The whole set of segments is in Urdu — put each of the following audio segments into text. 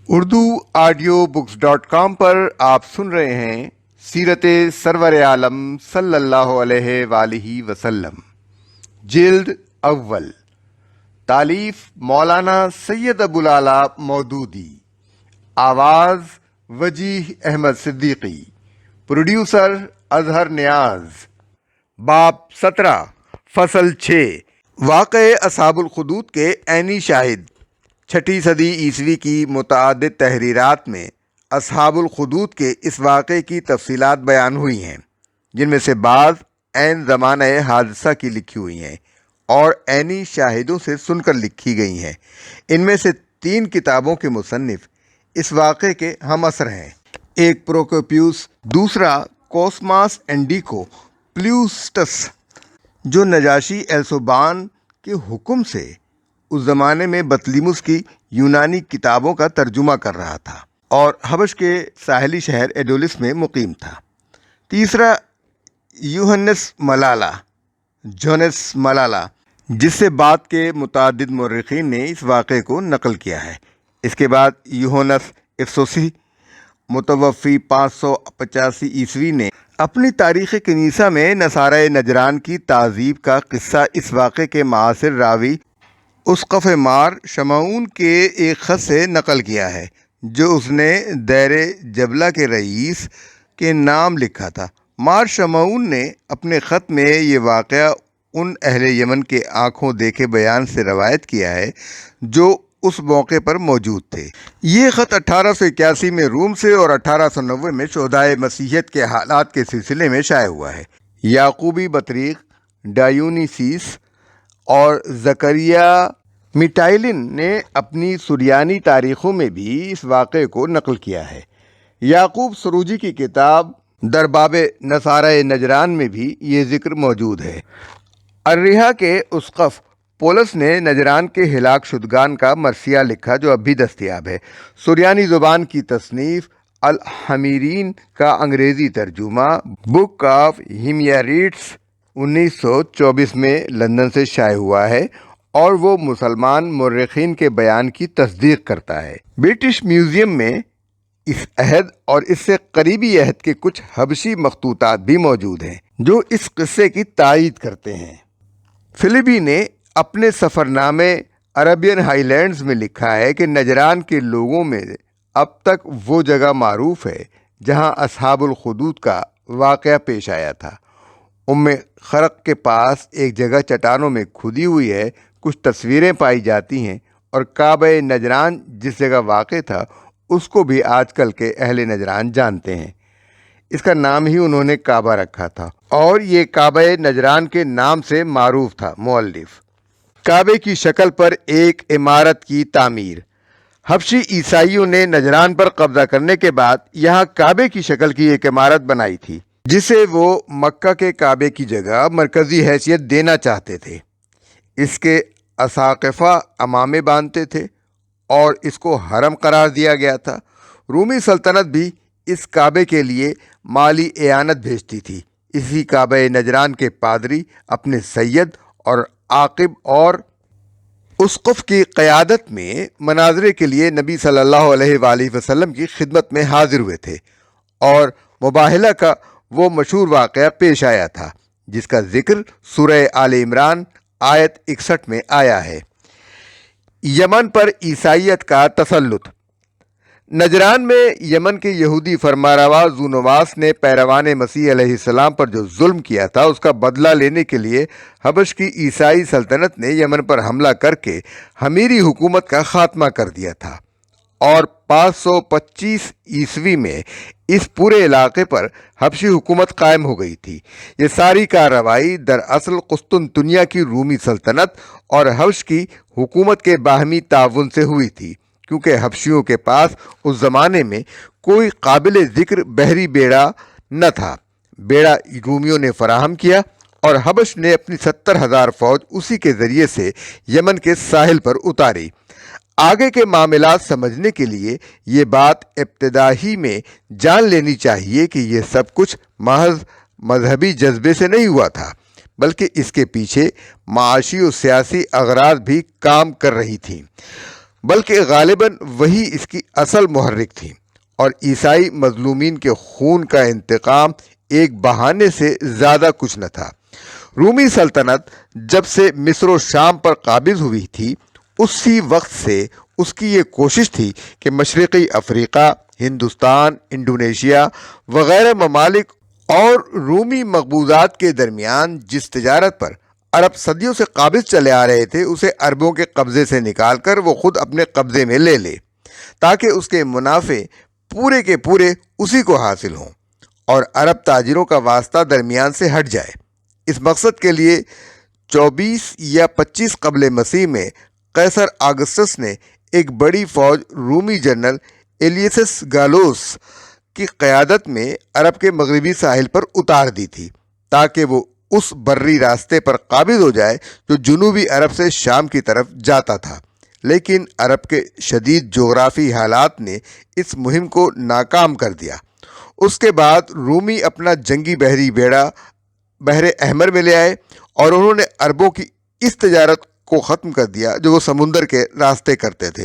اردو آڈیو بکس .com پر آپ سن رہے ہیں سیرت سرور عالم صلی اللہ علیہ وآلہ وسلم، جلد اول، تالیف مولانا سید ابوالعلا مودودی، آواز وجیح احمد صدیقی، پروڈیوسر اظہر نیاز۔ باب 17، فصل 6، واقع اصحاب الخدود کے عینی شاہد۔ 6 صدی عیسوی کی متعدد تحریرات میں اصحاب الخدود کے اس واقعے کی تفصیلات بیان ہوئی ہیں، جن میں سے بعض عین زمانہ حادثہ کی لکھی ہوئی ہیں اور عینی شاہدوں سے سن کر لکھی گئی ہیں۔ ان میں سے 3 کتابوں کے مصنف اس واقعے کے ہم عصر ہیں، ایک پروکوپیوس، دوسرا کوسماس انڈیکو پلیوسٹس جو نجاشی ایلسوبان کے حکم سے اس زمانے میں بطلیموس کی یونانی کتابوں کا ترجمہ کر رہا تھا اور حبش کے ساحلی شہر ایڈولس میں مقیم تھا۔ تیسرا یوہنس ملالا، جس سے بعد کے متعدد مورخین نے اس واقعے کو نقل کیا ہے۔ اس کے بعد یوہنس افسوسی متوفی 585 عیسوی نے اپنی تاریخ کنیسہ میں نصارہ نجران کی تعذیب کا قصہ اس واقعے کے معاصر راوی اسقف مار شمعون کے ایک خط سے نقل کیا ہے، جو اس نے دیر جبلہ کے رئیس کے نام لکھا تھا۔ مار شمعون نے اپنے خط میں یہ واقعہ ان اہل یمن کے آنکھوں دیکھے بیان سے روایت کیا ہے جو اس موقع پر موجود تھے۔ یہ خط 1881 میں روم سے اور 1890 میں شہدائے مسیحیت کے حالات کے سلسلے میں شائع ہوا ہے۔ یعقوبی بطریق، ڈایونیسیس اور زکریا میٹائلن نے اپنی سریانی تاریخوں میں بھی اس واقعے کو نقل کیا ہے۔ یعقوب سروجی کی کتاب درباب نصارہ نجران میں بھی یہ ذکر موجود ہے۔ الرحا کے اسقف پولس نے نجران کے ہلاک شدگان کا مرثیہ لکھا، جو اب بھی دستیاب ہے۔ سریانی زبان کی تصنیف الحمیرین کا انگریزی ترجمہ بک آف ہیمیاریٹس 1924 میں لندن سے شائع ہوا ہے اور وہ مسلمان مورخین کے بیان کی تصدیق کرتا ہے۔ برٹش میوزیم میں اس عہد اور اس سے قریبی عہد کے کچھ حبشی مخطوطات بھی موجود ہیں جو اس قصے کی تائید کرتے ہیں۔ فلیبی نے اپنے سفر نامے عربین ہائی لینڈز میں لکھا ہے کہ نجران کے لوگوں میں اب تک وہ جگہ معروف ہے جہاں اصحاب الخدود کا واقعہ پیش آیا تھا۔ خرق کے پاس ایک جگہ چٹانوں میں کھدی ہوئی ہے، کچھ تصویریں پائی جاتی ہیں، اور کعبہ نجران جس جگہ واقع تھا اس کو بھی آج کل کے اہل نجران جانتے ہیں۔ اس کا نام ہی انہوں نے کعبہ رکھا تھا اور یہ کعبہ نجران کے نام سے معروف تھا۔ مؤلف کعبے کی شکل پر ایک عمارت کی تعمیر۔ حبشی عیسائیوں نے نجران پر قبضہ کرنے کے بعد یہاں کعبے کی شکل کی ایک عمارت بنائی تھی، جسے وہ مکہ کے کعبے کی جگہ مرکزی حیثیت دینا چاہتے تھے۔ اس کے اساقفہ امامے باندھتے تھے اور اس کو حرم قرار دیا گیا تھا۔ رومی سلطنت بھی اس کعبے کے لیے مالی اعانت بھیجتی تھی۔ اسی کعبہ نجران کے پادری اپنے سید اور عاقب اور اسقف کی قیادت میں مناظرے کے لیے نبی صلی اللہ علیہ وآلہ وسلم کی خدمت میں حاضر ہوئے تھے اور مباہلہ کا وہ مشہور واقعہ پیش آیا تھا جس کا ذکر سورہ آل عمران آیت 61 میں آیا ہے۔ یمن پر عیسائیت کا تسلط۔ نجران میں یمن کے یہودی فرمانروا زونواس نے پیروان مسیح علیہ السلام پر جو ظلم کیا تھا اس کا بدلہ لینے کے لیے حبش کی عیسائی سلطنت نے یمن پر حملہ کر کے حمیری حکومت کا خاتمہ کر دیا تھا اور 525 عیسوی میں اس پورے علاقے پر حبشی حکومت قائم ہو گئی تھی۔ یہ ساری کارروائی دراصل قسطنطنیہ کی رومی سلطنت اور حبش کی حکومت کے باہمی تعاون سے ہوئی تھی، کیونکہ حبشیوں کے پاس اس زمانے میں کوئی قابل ذکر بحری بیڑا نہ تھا۔ بیڑا رومیوں نے فراہم کیا اور حبش نے اپنی 70,000 فوج اسی کے ذریعے سے یمن کے ساحل پر اتاری۔ آگے کے معاملات سمجھنے کے لیے یہ بات ابتدا ہی میں جان لینی چاہیے کہ یہ سب کچھ محض مذہبی جذبے سے نہیں ہوا تھا، بلکہ اس کے پیچھے معاشی و سیاسی اغراض بھی کام کر رہی تھیں۔ بلکہ غالباً وہی اس کی اصل محرک تھی، اور عیسائی مظلومین کے خون کا انتقام ایک بہانے سے زیادہ کچھ نہ تھا۔ رومی سلطنت جب سے مصر و شام پر قابض ہوئی تھی، اسی وقت سے اس کی یہ کوشش تھی کہ مشرقی افریقہ، ہندوستان، انڈونیشیا وغیرہ ممالک اور رومی مقبوضات کے درمیان جس تجارت پر عرب صدیوں سے قابض چلے آ رہے تھے، اسے عربوں کے قبضے سے نکال کر وہ خود اپنے قبضے میں لے لے، تاکہ اس کے منافع پورے کے پورے اسی کو حاصل ہوں اور عرب تاجروں کا واسطہ درمیان سے ہٹ جائے۔ اس مقصد کے لیے 24 یا 25 قبل مسیح میں قیصر آگسٹس نے ایک بڑی فوج رومی جنرل ایلیسس گالوس کی قیادت میں عرب کے مغربی ساحل پر اتار دی تھی، تاکہ وہ اس بری راستے پر قابض ہو جائے جو جنوبی عرب سے شام کی طرف جاتا تھا۔ لیکن عرب کے شدید جغرافی حالات نے اس مہم کو ناکام کر دیا۔ اس کے بعد رومی اپنا جنگی بحری بیڑا بحر احمر میں لے آئے، اور انہوں نے عربوں کی اس تجارت کو ختم کر دیا جو وہ سمندر کے راستے کرتے تھے،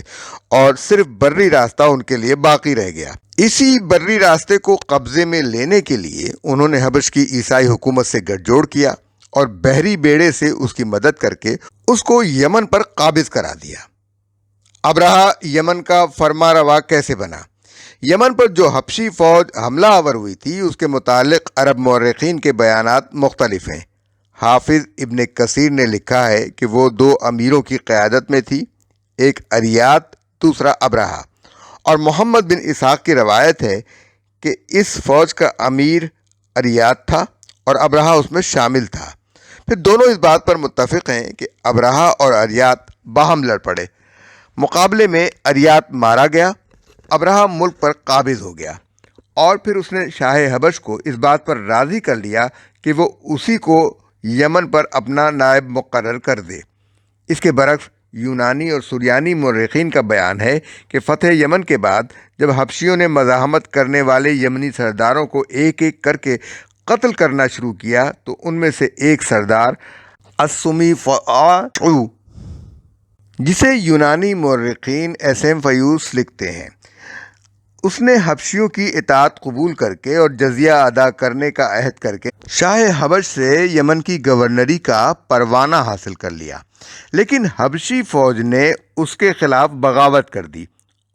اور صرف بری راستہ ان کے لیے باقی رہ گیا۔ اسی بری راستے کو قبضے میں لینے کے لیے انہوں نے حبش کی عیسائی حکومت سے گٹھ جوڑ کیا اور بحری بیڑے سے اس کی مدد کر کے اس کو یمن پر قابض کرا دیا۔ ابرہہ یمن کا فرما روا کیسے بنا؟ یمن پر جو حبشی فوج حملہ آور ہوئی تھی، اس کے متعلق عرب مورخین کے بیانات مختلف ہیں۔ حافظ ابن کثیر نے لکھا ہے کہ وہ 2 امیروں کی قیادت میں تھی، ایک اریات، دوسرا ابرہہ، اور محمد بن اسحاق کی روایت ہے کہ اس فوج کا امیر اریات تھا اور ابرہہ اس میں شامل تھا۔ پھر دونوں اس بات پر متفق ہیں کہ ابرہہ اور اریات باہم لڑ پڑے۔ مقابلے میں اریات مارا گیا، ابرہہ ملک پر قابض ہو گیا، اور پھر اس نے شاہ حبش کو اس بات پر راضی کر لیا کہ وہ اسی کو یمن پر اپنا نائب مقرر کر دے۔ اس کے برعکس یونانی اور سریانی مورخین کا بیان ہے کہ فتح یمن کے بعد جب حبشیوں نے مزاحمت کرنے والے یمنی سرداروں کو ایک ایک کر کے قتل کرنا شروع کیا، تو ان میں سے ایک سردار السمی فاعو، جسے یونانی مورخین ایسیم فیوس لکھتے ہیں، اس نے حبشیوں کی اطاعت قبول کر کے اور جزیہ ادا کرنے کا عہد کر کے شاہ حبش سے یمن کی گورنری کا پروانہ حاصل کر لیا، لیکن حبشی فوج نے اس کے خلاف بغاوت کر دی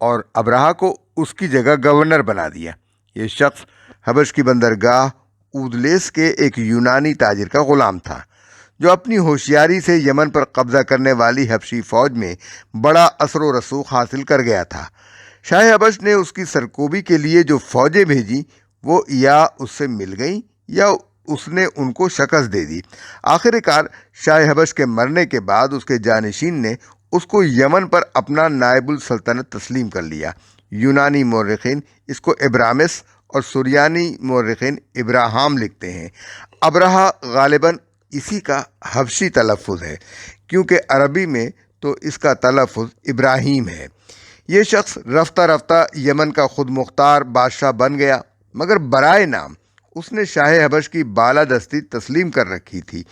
اور ابرہہ کو اس کی جگہ گورنر بنا دیا۔ یہ شخص حبش کی بندرگاہ اودلیس کے ایک یونانی تاجر کا غلام تھا، جو اپنی ہوشیاری سے یمن پر قبضہ کرنے والی حبشی فوج میں بڑا اثر و رسوخ حاصل کر گیا تھا۔ شاہ حبش نے اس کی سرکوبی کے لیے جو فوجیں بھیجیں، وہ یا اس سے مل گئیں یا اس نے ان کو شکست دے دی۔ آخر کار شاہ حبش کے مرنے کے بعد اس کے جانشین نے اس کو یمن پر اپنا نائب السلطنت تسلیم کر لیا۔ یونانی مورخین اس کو ابرامس اور سریانی مورخین ابراہام لکھتے ہیں۔ ابرہہ غالباً اسی کا حبشی تلفظ ہے، کیونکہ عربی میں تو اس کا تلفظ ابراہیم ہے۔ یہ شخص رفتہ رفتہ یمن کا خود مختار بادشاہ بن گیا، مگر برائے نام اس نے شاہ حبش کی بالادستی تسلیم کر رکھی تھی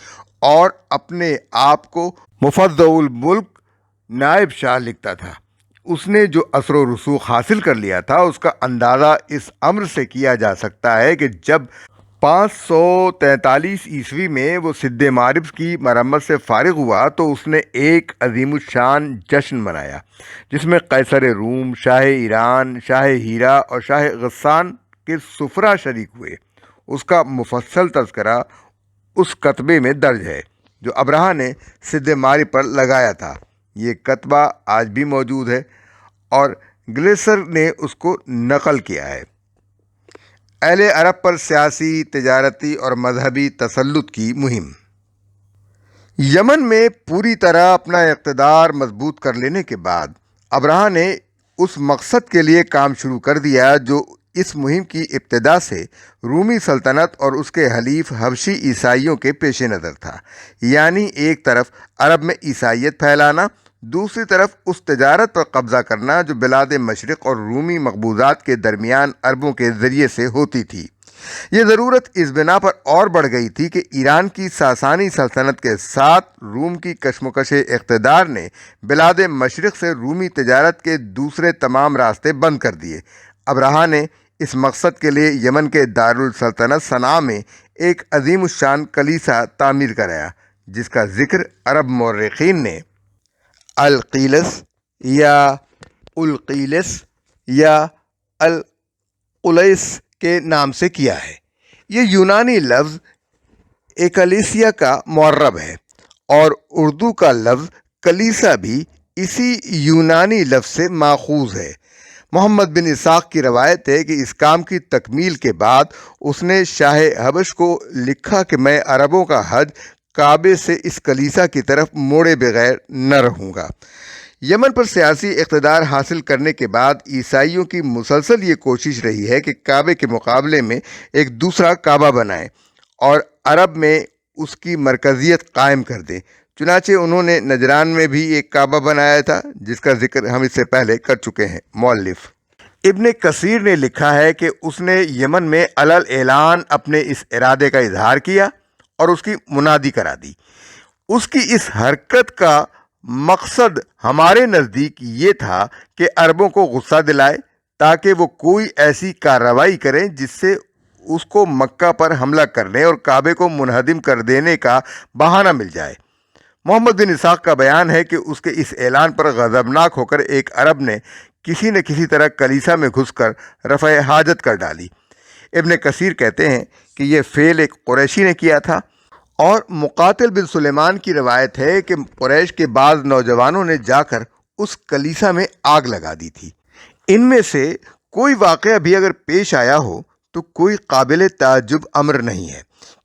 اور اپنے آپ کو مفضل الملک نائب شاہ لکھتا تھا۔ اس نے جو اثر و رسوخ حاصل کر لیا تھا، اس کا اندازہ اس امر سے کیا جا سکتا ہے کہ جب 543 عیسوی میں وہ سد معرب کی مرمت سے فارغ ہوا تو اس نے ایک عظیم الشان جشن منایا، جس میں قیصر روم، شاہ ایران، شاہ ہیرا اور شاہ غسان کے سفراء شریک ہوئے۔ اس کا مفصل تذکرہ اس کتبے میں درج ہے جو ابرہہ نے سد معرب پر لگایا تھا۔ یہ کتبہ آج بھی موجود ہے اور گلیسر نے اس کو نقل کیا ہے۔ اہل عرب پر سیاسی، تجارتی اور مذہبی تسلط کی مہم۔ یمن میں پوری طرح اپنا اقتدار مضبوط کر لینے کے بعد ابرہہ نے اس مقصد کے لیے کام شروع کر دیا جو اس مہم کی ابتدا سے رومی سلطنت اور اس کے حلیف حبشی عیسائیوں کے پیش نظر تھا، یعنی ایک طرف عرب میں عیسائیت پھیلانا، دوسری طرف اس تجارت پر قبضہ کرنا جو بلاد مشرق اور رومی مقبوضات کے درمیان عربوں کے ذریعے سے ہوتی تھی۔ یہ ضرورت اس بنا پر اور بڑھ گئی تھی کہ ایران کی ساسانی سلطنت کے ساتھ روم کی کشمکش اقتدار نے بلاد مشرق سے رومی تجارت کے دوسرے تمام راستے بند کر دیے۔ ابرہہ نے اس مقصد کے لیے یمن کے دارالسلطنت صنعاء میں ایک عظیم الشان کلیسا تعمیر کرایا، جس کا ذکر عرب مورخین نے القیلس یا القیلس یا القلیس کے نام سے کیا ہے۔ یہ یونانی لفظ ایکلیسیا کا معرب ہے اور اردو کا لفظ کلیسا بھی اسی یونانی لفظ سے ماخوذ ہے۔ محمد بن اسحاق کی روایت ہے کہ اس کام کی تکمیل کے بعد اس نے شاہ حبش کو لکھا کہ میں عربوں کا حج کعبے سے اس کلیسا کی طرف موڑے بغیر نہ رہوں گا۔ یمن پر سیاسی اقتدار حاصل کرنے کے بعد عیسائیوں کی مسلسل یہ کوشش رہی ہے کہ کعبے کے مقابلے میں ایک دوسرا کعبہ بنائیں اور عرب میں اس کی مرکزیت قائم کر دیں۔ چنانچہ انہوں نے نجران میں بھی ایک کعبہ بنایا تھا، جس کا ذکر ہم اس سے پہلے کر چکے ہیں۔ مؤلف ابن کثیر نے لکھا ہے کہ اس نے یمن میں علل اعلان اپنے اس ارادے کا اظہار کیا اور اس کی منادی کرا دی۔ اس کی اس حرکت کا مقصد ہمارے نزدیک یہ تھا کہ عربوں کو غصہ دلائے تاکہ وہ کوئی ایسی کارروائی کریں جس سے اس کو مکہ پر حملہ کرنے اور کعبے کو منہدم کر دینے کا بہانہ مل جائے۔ محمد بن اسحاق کا بیان ہے کہ اس کے اس اعلان پر غضبناک ہو کر ایک عرب نے کسی نہ کسی طرح کلیسا میں گھس کر رفع حاجت کر ڈالی۔ ابن کثیر کہتے ہیں کہ یہ فعل ایک قریشی نے کیا تھا، اور مقاتل بن سلیمان کی روایت ہے کہ قریش کے بعض نوجوانوں نے جا کر اس کلیسا میں آگ لگا دی تھی۔ ان میں سے کوئی واقعہ بھی اگر پیش آیا ہو تو کوئی قابل تعجب امر نہیں ہے،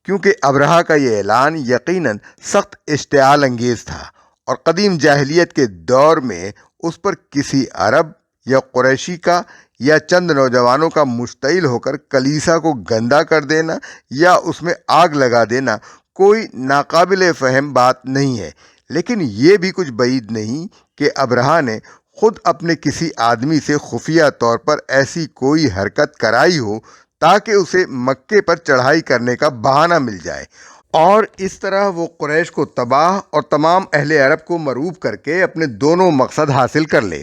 کیونکہ ابرہہ کا یہ اعلان یقیناً سخت اشتعال انگیز تھا اور قدیم جاہلیت کے دور میں اس پر کسی عرب یا قریشی کا یا چند نوجوانوں کا مشتعل ہو کر کلیسا کو گندا کر دینا یا اس میں آگ لگا دینا کوئی ناقابل فہم بات نہیں ہے۔ لیکن یہ بھی کچھ بعید نہیں کہ ابرہہ نے خود اپنے کسی آدمی سے خفیہ طور پر ایسی کوئی حرکت کرائی ہو تاکہ اسے مکے پر چڑھائی کرنے کا بہانہ مل جائے اور اس طرح وہ قریش کو تباہ اور تمام اہل عرب کو مرعوب کر کے اپنے دونوں مقصد حاصل کر لے۔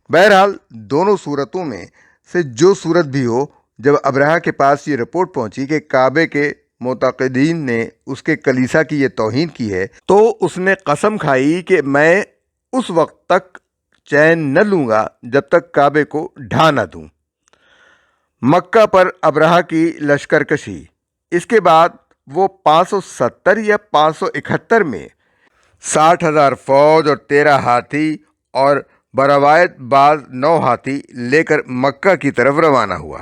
بہرحال دونوں صورتوں میں سے جو صورت بھی ہو، جب ابرہہ کے پاس یہ رپورٹ پہنچی کہ کعبے کے معتقدین نے اس کے کلیسا کی یہ توہین کی ہے، تو اس نے قسم کھائی کہ میں اس وقت تک چین نہ لوں گا جب تک کعبے کو ڈھا نہ دوں۔ مکہ پر ابرہہ کی لشکر کشی۔ اس کے بعد وہ 570 یا 571 میں 60,000 فوج اور 13 ہاتھی اور بروایت بعض 9 ہاتھی لے کر مکہ کی طرف روانہ ہوا۔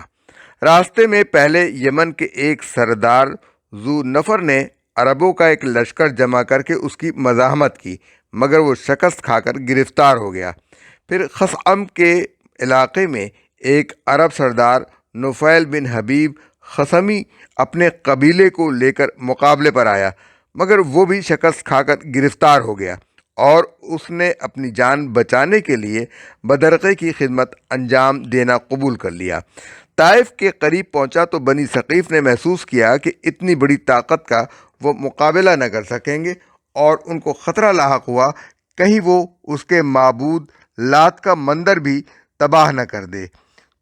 راستے میں پہلے یمن کے ایک سردار ذو نفر نے عربوں کا ایک لشکر جمع کر کے اس کی مزاحمت کی، مگر وہ شکست کھا کر گرفتار ہو گیا۔ پھر خثعم کے علاقے میں ایک عرب سردار نفیل بن حبیب خثمی اپنے قبیلے کو لے کر مقابلے پر آیا، مگر وہ بھی شکست کھا کر گرفتار ہو گیا اور اس نے اپنی جان بچانے کے لیے بدرقے کی خدمت انجام دینا قبول کر لیا۔ طائف کے قریب پہنچا تو بنی ثقیف نے محسوس کیا کہ اتنی بڑی طاقت کا وہ مقابلہ نہ کر سکیں گے اور ان کو خطرہ لاحق ہوا کہیں وہ اس کے معبود لات کا مندر بھی تباہ نہ کر دے۔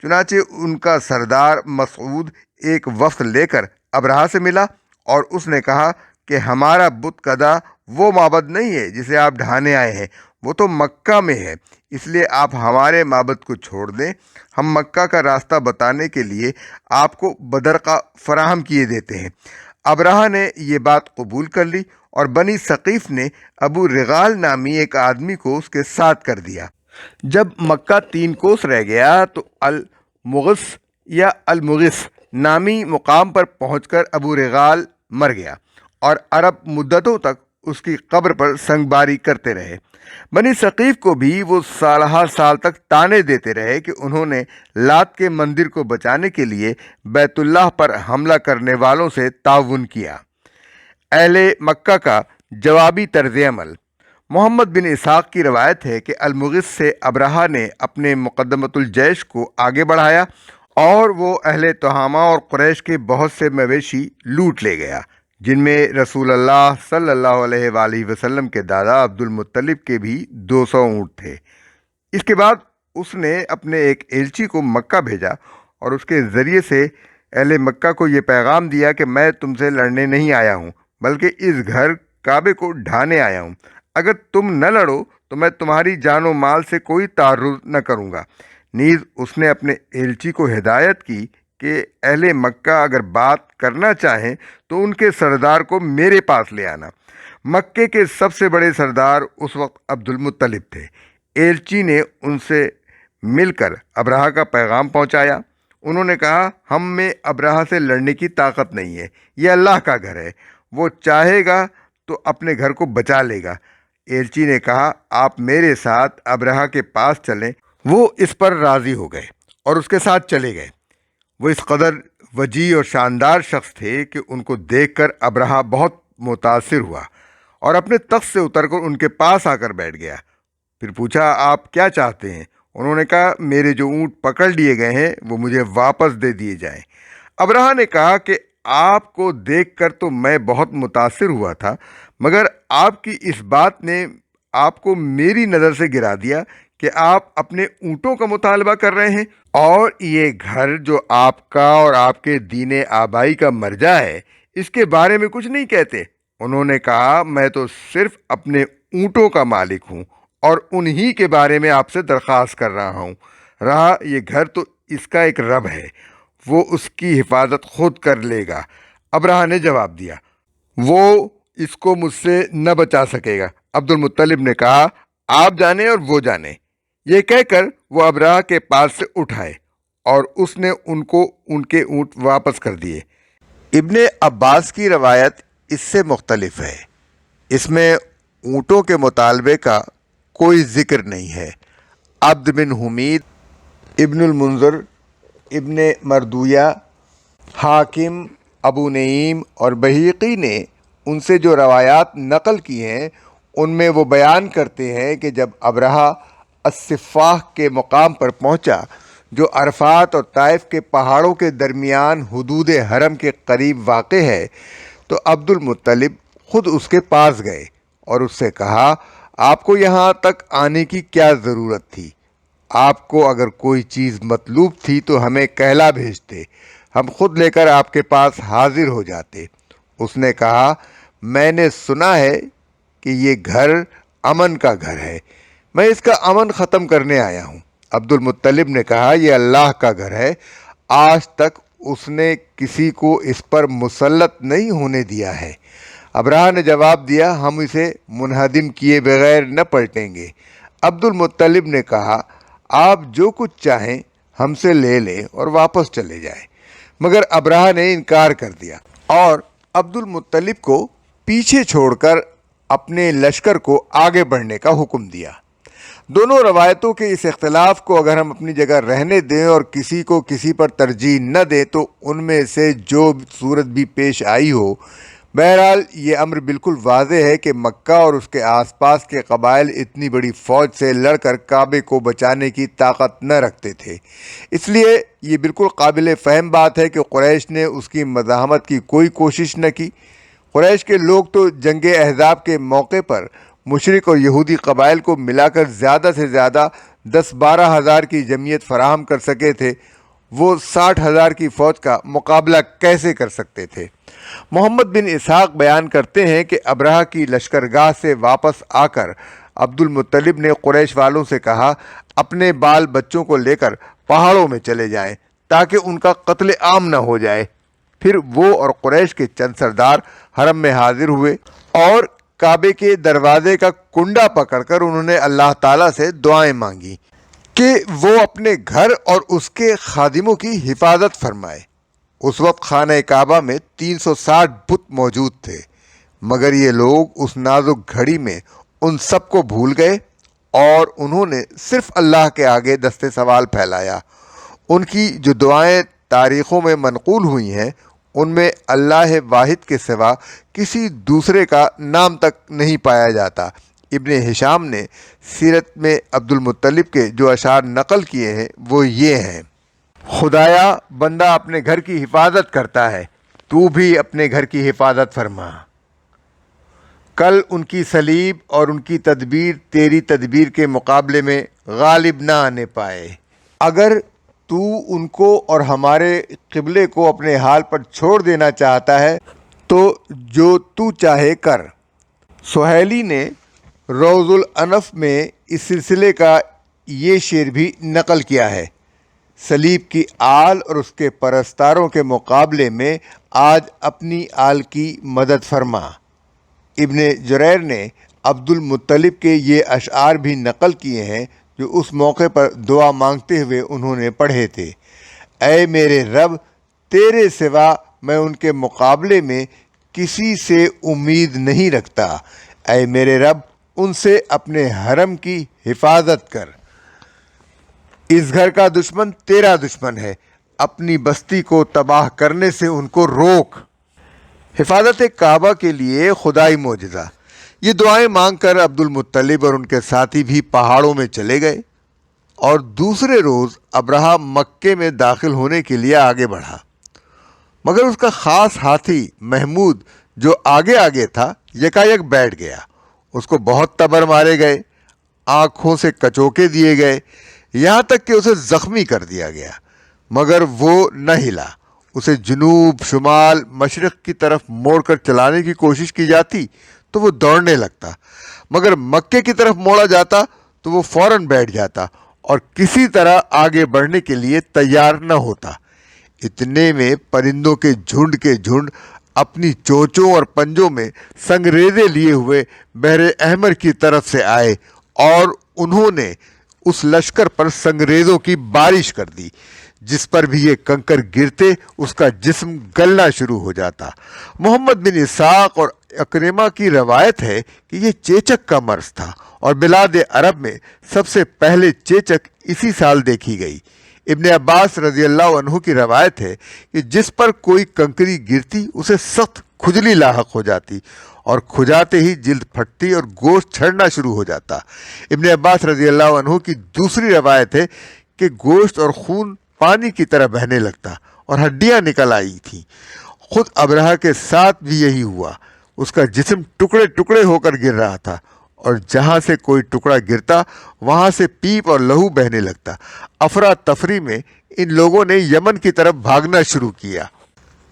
چنانچہ ان کا سردار مسعود ایک وفد لے کر ابرہہ سے ملا اور اس نے کہا کہ ہمارا بت کدہ وہ معبد نہیں ہے جسے آپ ڈھانے آئے ہیں، وہ تو مکہ میں ہے، اس لیے آپ ہمارے معبد کو چھوڑ دیں، ہم مکہ کا راستہ بتانے کے لیے آپ کو بدرقہ فراہم کیے دیتے ہیں۔ ابرہہ نے یہ بات قبول کر لی اور بنی ثقیف نے ابو رغال نامی ایک آدمی کو اس کے ساتھ کر دیا۔ جب مکہ 3 کوس رہ گیا تو المغث یا المغث نامی مقام پر پہنچ کر ابو رغال مر گیا اور عرب مدتوں تک اس کی قبر پر سنگ باری کرتے رہے۔ بنی ثقیف کو بھی وہ سالہ سال تک تانے دیتے رہے کہ انہوں نے لات کے مندر کو بچانے کے لیے بیت اللہ پر حملہ کرنے والوں سے تعاون کیا۔ اہل مکہ کا جوابی طرز عمل۔ محمد بن اسحاق کی روایت ہے کہ المغث سے ابرہہ نے اپنے مقدمۃ الجیش کو آگے بڑھایا اور وہ اہل تہامہ اور قریش کے بہت سے مویشی لوٹ لے گیا، جن میں رسول اللہ صلی اللہ علیہ وآلہ وسلم کے دادا عبد المطلب کے بھی 200 اونٹ تھے۔ اس کے بعد اس نے اپنے ایک ایلچی کو مکہ بھیجا اور اس کے ذریعے سے اہل مکہ کو یہ پیغام دیا کہ میں تم سے لڑنے نہیں آیا ہوں، بلکہ اس گھر کعبے کو ڈھانے آیا ہوں۔ اگر تم نہ لڑو تو میں تمہاری جان و مال سے کوئی تعرض نہ کروں گا۔ نیز اس نے اپنے ایلچی کو ہدایت کی کہ اہل مکہ اگر بات کرنا چاہیں تو ان کے سردار کو میرے پاس لے آنا۔ مکے کے سب سے بڑے سردار اس وقت عبد المطلب تھے۔ ایلچی نے ان سے مل کر ابرہہ کا پیغام پہنچایا۔ انہوں نے کہا، ہم میں ابرہہ سے لڑنے کی طاقت نہیں ہے، یہ اللہ کا گھر ہے، وہ چاہے گا تو اپنے گھر کو بچا لے گا۔ ایلچی نے کہا، آپ میرے ساتھ ابرہہ کے پاس چلیں۔ وہ اس پر راضی ہو گئے اور اس کے ساتھ چلے گئے۔ وہ اس قدر وجیح اور شاندار شخص تھے کہ ان کو دیکھ کر ابرہہ بہت متاثر ہوا اور اپنے تخت سے اتر کر ان کے پاس آ کر بیٹھ گیا۔ پھر پوچھا، آپ کیا چاہتے ہیں؟ انہوں نے کہا، میرے جو اونٹ پکڑ لیے گئے ہیں وہ مجھے واپس دے دیے جائیں۔ ابرہہ نے کہا کہ آپ کو دیکھ کر تو میں بہت متاثر ہوا تھا، مگر آپ کی اس بات نے آپ کو میری نظر سے گرا دیا کہ آپ اپنے اونٹوں کا مطالبہ کر رہے ہیں، اور یہ گھر جو آپ کا اور آپ کے دین آبائی کا مرجع ہے، اس کے بارے میں کچھ نہیں کہتے۔ انہوں نے کہا، میں تو صرف اپنے اونٹوں کا مالک ہوں اور انہی کے بارے میں آپ سے درخواست کر رہا ہوں۔ رہا یہ گھر تو اس کا ایک رب ہے، وہ اس کی حفاظت خود کر لے گا۔ ابرہہ نے جواب دیا، وہ اس کو مجھ سے نہ بچا سکے گا۔ عبد المطلب نے کہا، آپ جانیں اور وہ جانیں۔ یہ کہہ کر وہ ابرہہ کے پاس سے اٹھائے اور اس نے ان کو ان کے اونٹ واپس کر دیے۔ ابن عباس کی روایت اس سے مختلف ہے، اس میں اونٹوں کے مطالبے کا کوئی ذکر نہیں ہے۔ عبد بن حمید، ابن المنذر، ابن مردویہ، حاکم، ابو نعیم اور بہیقی نے ان سے جو روایات نقل کی ہیں ان میں وہ بیان کرتے ہیں کہ جب ابرہہ الصفاح کے مقام پر پہنچا جو عرفات اور طائف کے پہاڑوں کے درمیان حدود حرم کے قریب واقع ہے، تو عبد المطلب خود اس کے پاس گئے اور اس سے کہا، آپ کو یہاں تک آنے کی کیا ضرورت تھی؟ آپ کو اگر کوئی چیز مطلوب تھی تو ہمیں کہلا بھیجتے، ہم خود لے کر آپ کے پاس حاضر ہو جاتے۔ اس نے کہا، میں نے سنا ہے کہ یہ گھر امن کا گھر ہے، میں اس کا امن ختم کرنے آیا ہوں۔ عبد المطلب نے کہا، یہ اللہ کا گھر ہے، آج تک اس نے کسی کو اس پر مسلط نہیں ہونے دیا ہے۔ ابرہہ نے جواب دیا، ہم اسے منہدم کیے بغیر نہ پلٹیں گے۔ عبد المطلب نے کہا، آپ جو کچھ چاہیں ہم سے لے لیں اور واپس چلے جائیں، مگر ابرہہ نے انکار کر دیا اور عبد المطلب کو پیچھے چھوڑ کر اپنے لشکر کو آگے بڑھنے کا حکم دیا۔ دونوں روایتوں کے اس اختلاف کو اگر ہم اپنی جگہ رہنے دیں اور کسی کو کسی پر ترجیح نہ دیں تو ان میں سے جو صورت بھی پیش آئی ہو، بہرحال یہ امر بالکل واضح ہے کہ مکہ اور اس کے آس پاس کے قبائل اتنی بڑی فوج سے لڑ کر کعبے کو بچانے کی طاقت نہ رکھتے تھے۔ اس لیے یہ بالکل قابل فہم بات ہے کہ قریش نے اس کی مزاحمت کی کوئی کوشش نہ کی۔ قریش کے لوگ تو جنگ احزاب کے موقع پر مشرک اور یہودی قبائل کو ملا کر زیادہ سے زیادہ 10-12 ہزار کی جمعیت فراہم کر سکے تھے، وہ 60 ہزار کی فوج کا مقابلہ کیسے کر سکتے تھے؟ محمد بن اسحاق بیان کرتے ہیں کہ ابرہہ کی لشکرگاہ سے واپس آ کر عبد المطلب نے قریش والوں سے کہا، اپنے بال بچوں کو لے کر پہاڑوں میں چلے جائیں تاکہ ان کا قتل عام نہ ہو جائے۔ پھر وہ اور قریش کے چند سردار حرم میں حاضر ہوئے اور کعبے کے دروازے کا کنڈا پکڑ کر انہوں نے اللہ تعالیٰ سے دعائیں مانگی کہ وہ اپنے گھر اور اس کے خادموں کی حفاظت فرمائے۔ اس وقت خانہ کعبہ میں 360 بت موجود تھے، مگر یہ لوگ اس نازک گھڑی میں ان سب کو بھول گئے اور انہوں نے صرف اللہ کے آگے دست سوال پھیلایا۔ ان کی جو دعائیں تاریخوں میں منقول ہوئی ہیں ان میں اللہ واحد کے سوا کسی دوسرے کا نام تک نہیں پایا جاتا۔ ابن ہشام نے سیرت میں عبد المطلب کے جو اشعار نقل کیے ہیں وہ یہ ہیں، خدایا بندہ اپنے گھر کی حفاظت کرتا ہے، تو بھی اپنے گھر کی حفاظت فرما۔ کل ان کی صلیب اور ان کی تدبیر تیری تدبیر کے مقابلے میں غالب نہ آنے پائے۔ اگر تو ان کو اور ہمارے قبلے کو اپنے حال پر چھوڑ دینا چاہتا ہے تو جو تو چاہے کر۔ سہیلی نے روض الانف میں اس سلسلے کا یہ شعر بھی نقل کیا ہے: صلیب کی آل اور اس کے پرستاروں کے مقابلے میں آج اپنی آل کی مدد فرما۔ ابن جریر نے عبد المطلب کے یہ اشعار بھی نقل کیے ہیں جو اس موقع پر دعا مانگتے ہوئے انہوں نے پڑھے تھے: اے میرے رب، تیرے سوا میں ان کے مقابلے میں کسی سے امید نہیں رکھتا۔ اے میرے رب، ان سے اپنے حرم کی حفاظت کر۔ اس گھر کا دشمن تیرا دشمن ہے، اپنی بستی کو تباہ کرنے سے ان کو روک۔ حفاظت کعبہ کے لیے خدائی معجزہ۔ یہ دعائیں مانگ کر عبد المطلب اور ان کے ساتھی بھی پہاڑوں میں چلے گئے اور دوسرے روز ابرہہ مکے میں داخل ہونے کے لیے آگے بڑھا، مگر اس کا خاص ہاتھی محمود جو آگے آگے تھا یکایک بیٹھ گیا۔ اس کو بہت تبر مارے گئے، آنکھوں سے کچوکے دیے گئے، یہاں تک کہ اسے زخمی کر دیا گیا، مگر وہ نہ ہلا۔ اسے جنوب، شمال، مشرق کی طرف موڑ کر چلانے کی کوشش کی جاتی تو وہ دوڑنے لگتا، مگر مکے کی طرف موڑا جاتا تو وہ فوراً بیٹھ جاتا اور کسی طرح آگے بڑھنے کے لیے تیار نہ ہوتا۔ اتنے میں پرندوں کے جھنڈ اپنی چونچوں اور پنجوں میں سنگریزے لیے ہوئے بحر احمر کی طرف سے آئے اور انہوں نے اس لشکر پر سنگریزوں کی بارش کر دی۔ جس پر بھی یہ کنکر گرتے اس کا جسم گلنا شروع ہو جاتا۔ محمد بن اسحاق اور اکرمہ کی روایت ہے کہ یہ چیچک کا مرض تھا اور بلاد عرب میں سب سے پہلے چیچک اسی سال دیکھی گئی۔ ابن عباس رضی اللہ عنہ کی روایت ہے کہ جس پر کوئی کنکری گرتی اسے سخت کھجلی لاحق ہو جاتی اور کھجاتے ہی جلد پھٹتی اور گوشت چھڑنا شروع ہو جاتا۔ ابن عباس رضی اللہ عنہ کی دوسری روایت ہے کہ گوشت اور خون پانی کی طرح بہنے لگتا اور ہڈیاں نکل آئی تھیں۔ خود ابرہہ کے ساتھ بھی یہی ہوا، اس کا جسم ٹکڑے ٹکڑے ہو کر گر رہا تھا اور جہاں سے کوئی ٹکڑا گرتا وہاں سے پیپ اور لہو بہنے لگتا۔ افراتفری میں ان لوگوں نے یمن کی طرف بھاگنا شروع کیا۔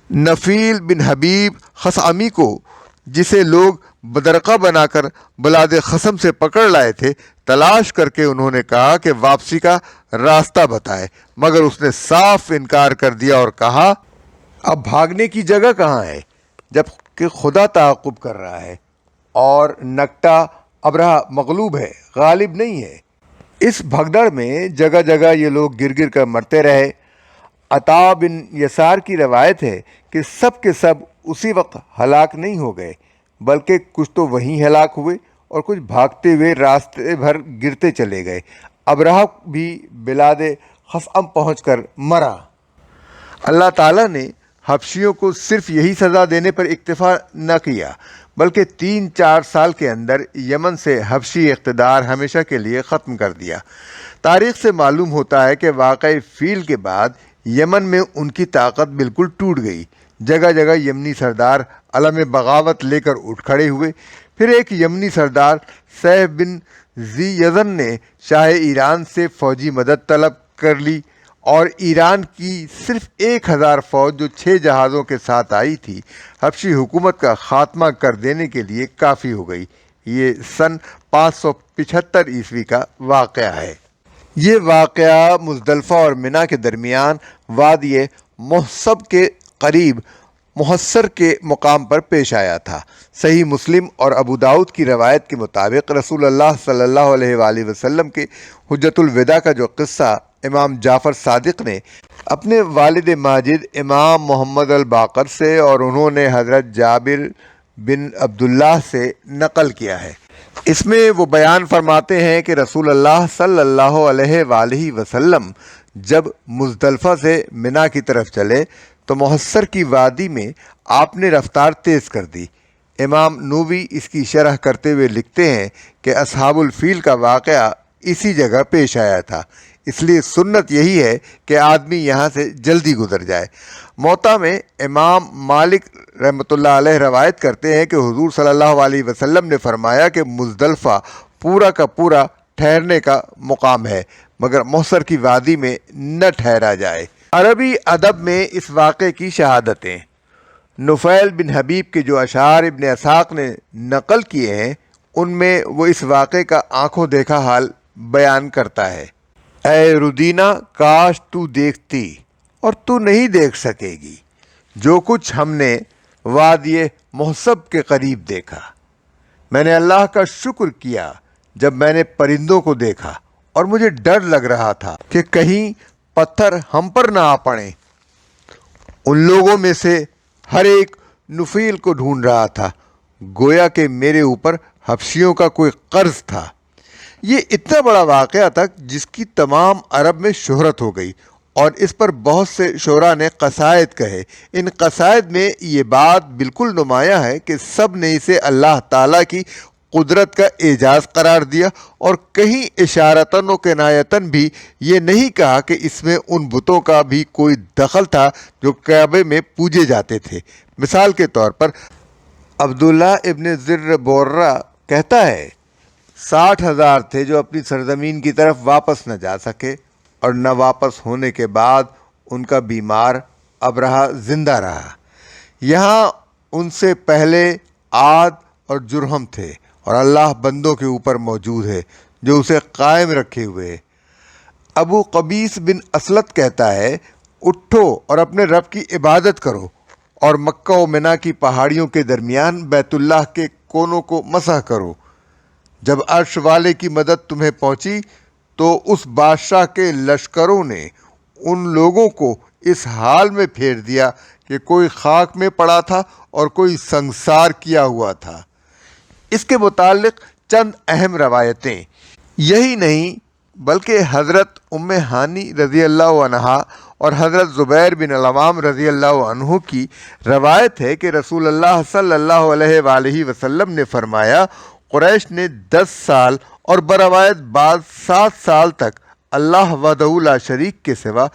نفیل بن حبیب خثعمی کو، جسے لوگ بدرقہ بنا کر بلاد خثم سے پکڑ لائے تھے، تلاش کر کے انہوں نے کہا کہ واپسی کا راستہ بتائے، مگر اس نے صاف انکار کر دیا اور کہا اب بھاگنے کی جگہ کہاں ہے جب کہ خدا تعاقب کر رہا ہے اور نکٹا ابرہہ مغلوب ہے، غالب نہیں ہے۔ اس بھگدڑ میں جگہ جگہ یہ لوگ گر گر کر مرتے رہے۔ عطا بن یسار کی روایت ہے کہ سب کے سب اسی وقت ہلاک نہیں ہو گئے، بلکہ کچھ تو وہیں ہلاک ہوئے اور کچھ بھاگتے ہوئے راستے بھر گرتے چلے گئے۔ ابرہہ بھی بلاد خثعم پہنچ کر مرا۔ اللہ تعالیٰ نے حبشیوں کو صرف یہی سزا دینے پر اکتفا نہ کیا، بلکہ 3-4 سال کے اندر یمن سے حبشی اقتدار ہمیشہ کے لیے ختم کر دیا۔ تاریخ سے معلوم ہوتا ہے کہ واقعہ فیل کے بعد یمن میں ان کی طاقت بالکل ٹوٹ گئی۔ جگہ جگہ یمنی سردار علم بغاوت لے کر اٹھ کھڑے ہوئے۔ پھر ایک یمنی سردار سیف بن ذی یزن نے شاہ ایران سے فوجی مدد طلب کر لی اور ایران کی صرف 1000 فوج جو 6 جہازوں کے ساتھ آئی تھی حبشی حکومت کا خاتمہ کر دینے کے لیے کافی ہو گئی۔ یہ سن 575 عیسوی کا واقعہ ہے۔ یہ واقعہ مزدلفہ اور منی کے درمیان وادی محصب کے قریب محصر کے مقام پر پیش آیا تھا۔ صحیح مسلم اور ابو داؤد کی روایت کے مطابق رسول اللہ صلی اللہ علیہ وآلہ وسلم کے حجۃ الوداع کا جو قصہ امام جعفر صادق نے اپنے والد ماجد امام محمد الباقر سے اور انہوں نے حضرت جابر بن عبداللہ سے نقل کیا ہے، اس میں وہ بیان فرماتے ہیں کہ رسول اللہ صلی اللہ علیہ وآلہ وسلم جب مزدلفہ سے منی کی طرف چلے تو محصر کی وادی میں آپ نے رفتار تیز کر دی۔ امام نووی اس کی شرح کرتے ہوئے لکھتے ہیں کہ اصحاب الفیل کا واقعہ اسی جگہ پیش آیا تھا۔ اس لیے سنت یہی ہے کہ آدمی یہاں سے جلدی گزر جائے۔ موطا میں امام مالک رحمۃ اللہ علیہ روایت کرتے ہیں کہ حضور صلی اللہ علیہ وسلم نے فرمایا کہ مزدلفہ پورا کا پورا ٹھہرنے کا مقام ہے، مگر محصر کی وادی میں نہ ٹھہرا جائے۔ عربی ادب میں اس واقعے کی شہادتیں نفیل بن حبیب کے جو اشعار ابن اسحاق نے نقل کیے ہیں، ان میں وہ اس واقعے کا آنکھوں دیکھا حال بیان کرتا ہے۔ اے ردینہ، کاش تو دیکھتی اور تو نہیں دیکھ سکے گی جو کچھ ہم نے وادی محسب کے قریب دیکھا۔ میں نے اللہ کا شکر کیا جب میں نے پرندوں کو دیکھا، اور مجھے ڈر لگ رہا تھا کہ کہیں پتھر ہم پر نہ آ پڑیں۔ ان لوگوں میں سے ہر ایک نفیل کو ڈھونڈ رہا تھا، گویا کہ میرے اوپر حبشیوں کا کوئی قرض تھا۔ یہ اتنا بڑا واقعہ تھا جس کی تمام عرب میں شہرت ہو گئی، اور اس پر بہت سے شعراء نے قصائد کہے۔ ان قصائد میں یہ بات بالکل نمایاں ہے کہ سب نے اسے اللہ تعالیٰ کی قدرت کا اعجاز قرار دیا، اور کہیں اشارتاً و کنایتاً بھی یہ نہیں کہا کہ اس میں ان بتوں کا بھی کوئی دخل تھا جو کعبے میں پوجے جاتے تھے۔ مثال کے طور پر عبداللہ ابن زر بورہ کہتا ہے 60,000 تھے جو اپنی سرزمین کی طرف واپس نہ جا سکے، اور نہ واپس ہونے کے بعد ان کا بیمار ابرہہ زندہ رہا۔ یہاں ان سے پہلے عاد اور جرہم تھے، اور اللہ بندوں کے اوپر موجود ہے جو اسے قائم رکھے ہوئے ہے۔ ابو قبیس بن اسلط کہتا ہے اٹھو اور اپنے رب کی عبادت کرو، اور مکہ و منا کی پہاڑیوں کے درمیان بیت اللہ کے کونوں کو مسح کرو۔ جب عرش والے کی مدد تمہیں پہنچی تو اس بادشاہ کے لشکروں نے ان لوگوں کو اس حال میں پھیر دیا کہ کوئی خاک میں پڑا تھا اور کوئی سنگسار کیا ہوا تھا۔ اس کے متعلق چند اہم روایتیں یہی نہیں بلکہ حضرت ام ہانی رضی اللہ عنہا اور حضرت زبیر بن العوام رضی اللہ عنہ کی روایت ہے کہ رسول اللہ صلی اللہ علیہ وآلہ وسلم نے فرمایا، قریش نے 10 سال اور بروایت بعد 7 سال تک اللہ وحدہ لا شریک کے سوا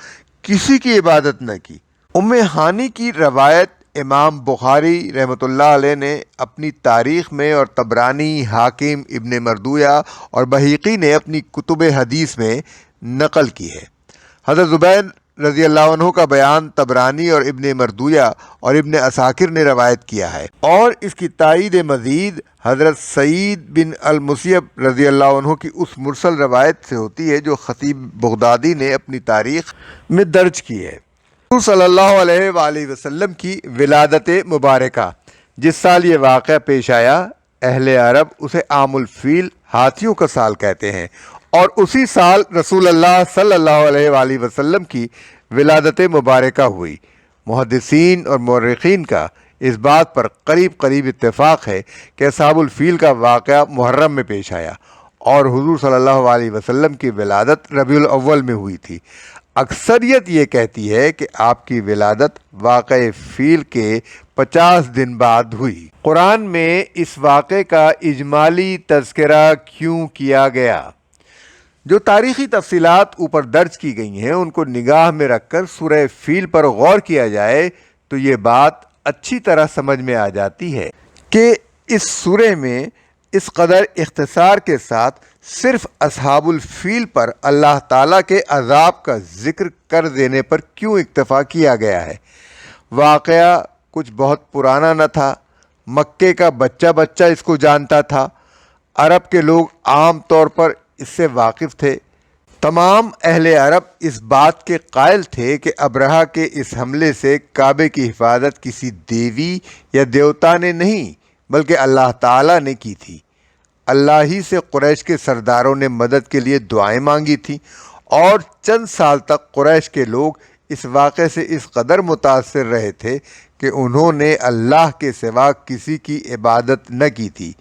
کسی کی عبادت نہ کی۔ ام ہانی کی روایت امام بخاری رحمۃ اللہ علیہ نے اپنی تاریخ میں، اور طبرانی، حاکم، ابن مردویہ اور بہیقی نے اپنی کتب حدیث میں نقل کی ہے۔ حضرت زبیر رضی اللہ عنہ کا بیان طبرانی اور ابن مردویہ اور ابن عساکر نے روایت کیا ہے، اور اس کی تائید مزید حضرت سعید بن المسیب رضی اللہ عنہ کی اس مرسل روایت سے ہوتی ہے جو خطیب بغدادی نے اپنی تاریخ میں درج کی ہے۔ حضور صلی اللہ علیہ وآلہ وسلم کی ولادت مبارکہ جس سال یہ واقعہ پیش آیا، اہل عرب اسے عام الفیل، ہاتھیوں کا سال کہتے ہیں، اور اسی سال رسول اللہ صلی اللہ علیہ وآلہ وسلم کی ولادت مبارکہ ہوئی۔ محدثین اور مورخین کا اس بات پر قریب اتفاق ہے کہ اصحاب الفیل کا واقعہ محرم میں پیش آیا، اور حضور صلی اللہ علیہ وسلم کی ولادت ربیع الاول میں ہوئی تھی۔ اکثریت یہ کہتی ہے کہ آپ کی ولادت واقع فیل کے 50 دن بعد ہوئی۔ قرآن میں اس واقعے کا اجمالی تذکرہ کیوں کیا گیا؟ جو تاریخی تفصیلات اوپر درج کی گئی ہیں ان کو نگاہ میں رکھ کر سورہ فیل پر غور کیا جائے تو یہ بات اچھی طرح سمجھ میں آ جاتی ہے کہ اس سورہ میں اس قدر اختصار کے ساتھ صرف اصحاب الفیل پر اللہ تعالیٰ کے عذاب کا ذکر کر دینے پر کیوں اکتفا کیا گیا ہے۔ واقعہ کچھ بہت پرانا نہ تھا، مکے کا بچہ اس کو جانتا تھا، عرب کے لوگ عام طور پر اس سے واقف تھے۔ تمام اہل عرب اس بات کے قائل تھے کہ ابرہہ کے اس حملے سے کعبے کی حفاظت کسی دیوی یا دیوتا نے نہیں بلکہ اللہ تعالیٰ نے کی تھی۔ اللہ ہی سے قریش کے سرداروں نے مدد کے لیے دعائیں مانگی تھیں، اور چند سال تک قریش کے لوگ اس واقعے سے اس قدر متاثر رہے تھے کہ انہوں نے اللہ کے سوا کسی کی عبادت نہ کی تھی۔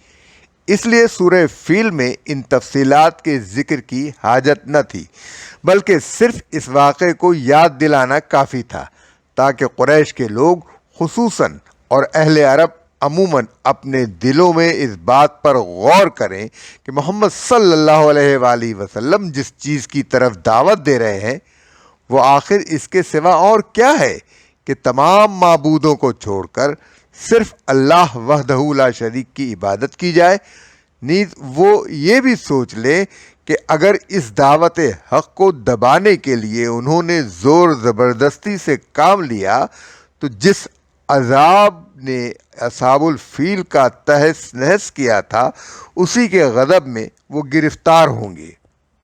اس لیے سورہ فیل میں ان تفصیلات کے ذکر کی حاجت نہ تھی، بلکہ صرف اس واقعے کو یاد دلانا کافی تھا تاکہ قریش کے لوگ خصوصاً اور اہل عرب عموماً اپنے دلوں میں اس بات پر غور کریں کہ محمد صلی اللہ علیہ وآلہ وسلم جس چیز کی طرف دعوت دے رہے ہیں وہ آخر اس کے سوا اور کیا ہے کہ تمام معبودوں کو چھوڑ کر صرف اللہ وحدہ لا شریک کی عبادت کی جائے۔ نیز وہ یہ بھی سوچ لیں کہ اگر اس دعوت حق کو دبانے کے لیے انہوں نے زور زبردستی سے کام لیا تو جس عذاب نے اصحاب الفیل کا تہس نہس کیا تھا اسی کے غضب میں وہ گرفتار ہوں گے۔